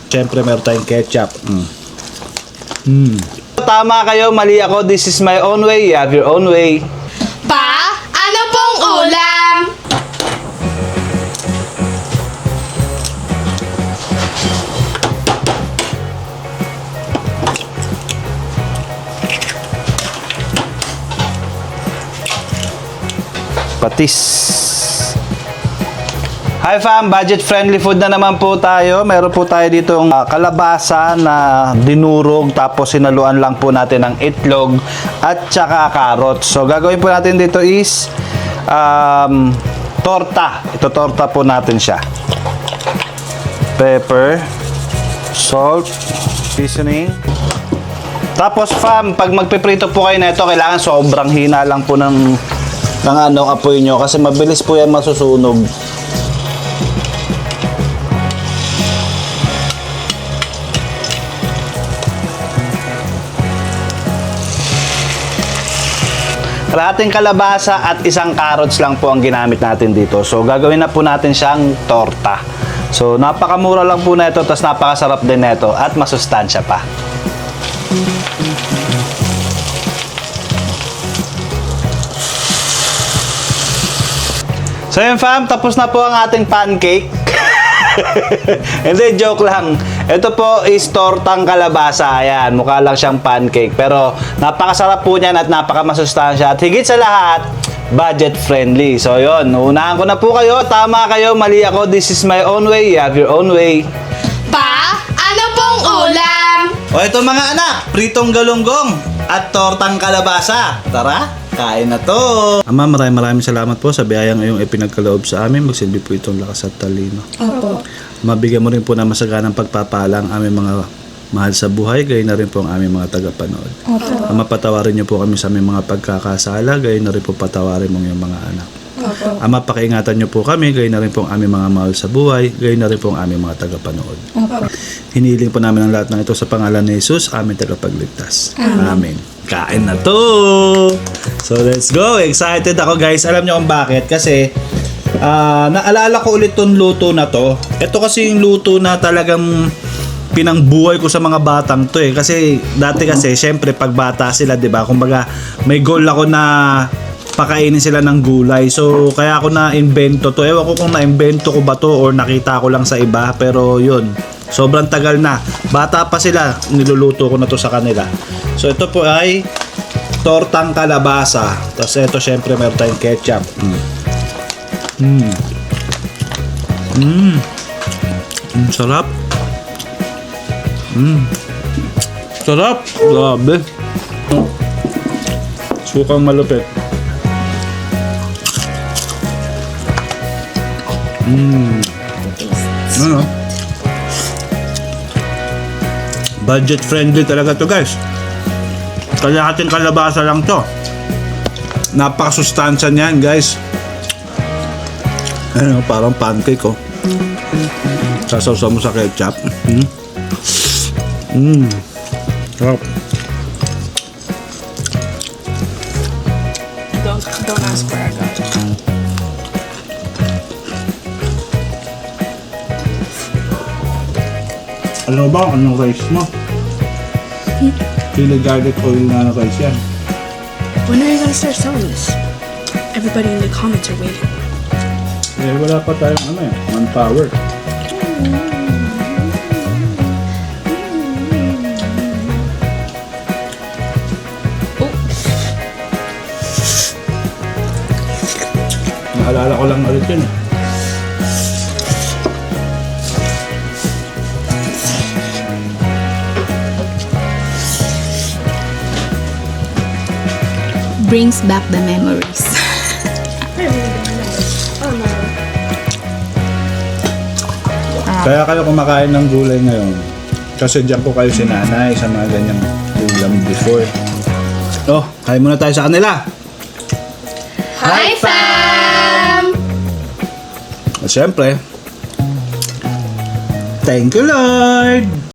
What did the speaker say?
Siyempre meron tayong ketchup. Tama kayo, mali ako. This is my own way. You have your own way. Pa, ano pong ulam? Patis. Hi fam, budget friendly food na naman po tayo. Meron po tayo ditong kalabasa na dinurog tapos sinaluan lang po natin ng itlog at saka carrots. So gagawin po natin dito is torta. Ito torta po natin siya. Pepper, salt, seasoning. Tapos fam, pag magpiprito po kayo na ito, kailangan sobrang hina lang po ng apoy nyo kasi mabilis po yan masusunog. Kalahating kalabasa at isang carrots lang po ang ginamit natin dito. So gagawin na po natin siyang torta. So napakamura lang po na ito, tapos napakasarap din na ito at masustansya pa. So yun fam, tapos na po ang ating pancake. Hindi, joke lang. Ito po is tortang kalabasa. Ayan, mukha lang siyang pancake. Pero napakasarap po niyan at napakamasustansya. At higit sa lahat, budget friendly. So yun, unahan ko na po kayo. Tama kayo, mali ako. This is my own way. You have your own way. Pa, ano pong ulam? O ito mga anak, pritong galunggong at tortang kalabasa. Tara, kain na to. Ama, maraming salamat po sa biyayang iyong ipinagkaloob sa amin. Magsilbi po itong lakas at talino. Opo. Mabigyan mo rin po na masaganang pagpapala ang aming mga mahal sa buhay, gayon na rin po ang aming mga tagapanood. Opo. Ama, patawarin niyo po kami sa aming mga pagkakasala, gayon na rin po patawarin mo yung mga anak. Opo. Ama, pakiingatan niyo po kami, gayon na rin po ang aming mga mahal sa buhay, gayon na rin po ang aming mga tagapanood. Opo. Hinihiling po namin ang lahat ng ito sa pangalan ni Jesus, aming tagapagligtas. Amen. Kain na to! So let's go! Excited ako guys. Alam niyo kung bakit? Kasi naalala ko ulit tong luto na to. Ito kasi yung luto na talagang pinangbuhay ko sa mga batang to eh. Kasi dati kasi syempre pag bata sila, 'di ba? Kumbaga may goal ako na pakainin sila ng gulay. So kaya ako na-invento to. Ewan ko kung na-invento ko ba to or nakita ko lang sa iba, pero yun. Sobrang tagal na. Bata pa sila, niluluto ko na to sa kanila. So ito po ay tortang kalabasa. Tapos ito syempre meron tayong ketchup. Sarap. Sarap. Grabe. Sukang malupit. Ano? Budget friendly talaga to guys. Kalahating kalabasa lang to. Napakasustansya niyan guys. Ano, parang pancake oh. Sasawsaw mo sa ketchup. Sarap. Don't ask for a God. Ano ba? Anong rice mo? Chili garlic oil na rice yan. When are you gonna start selling this? Everybody in the comments are waiting. Eh, wala pa tayong manpower. Naalala ko lang ulit yun. Brings back the memories. Kaya kayo kumakain ng gulay ngayon. Kasi diyan ko kayo sinanay sa mga ganyang ulam before. Oh, kain muna tayo sa kanila. Hi, fam! At syempre, thank you Lord!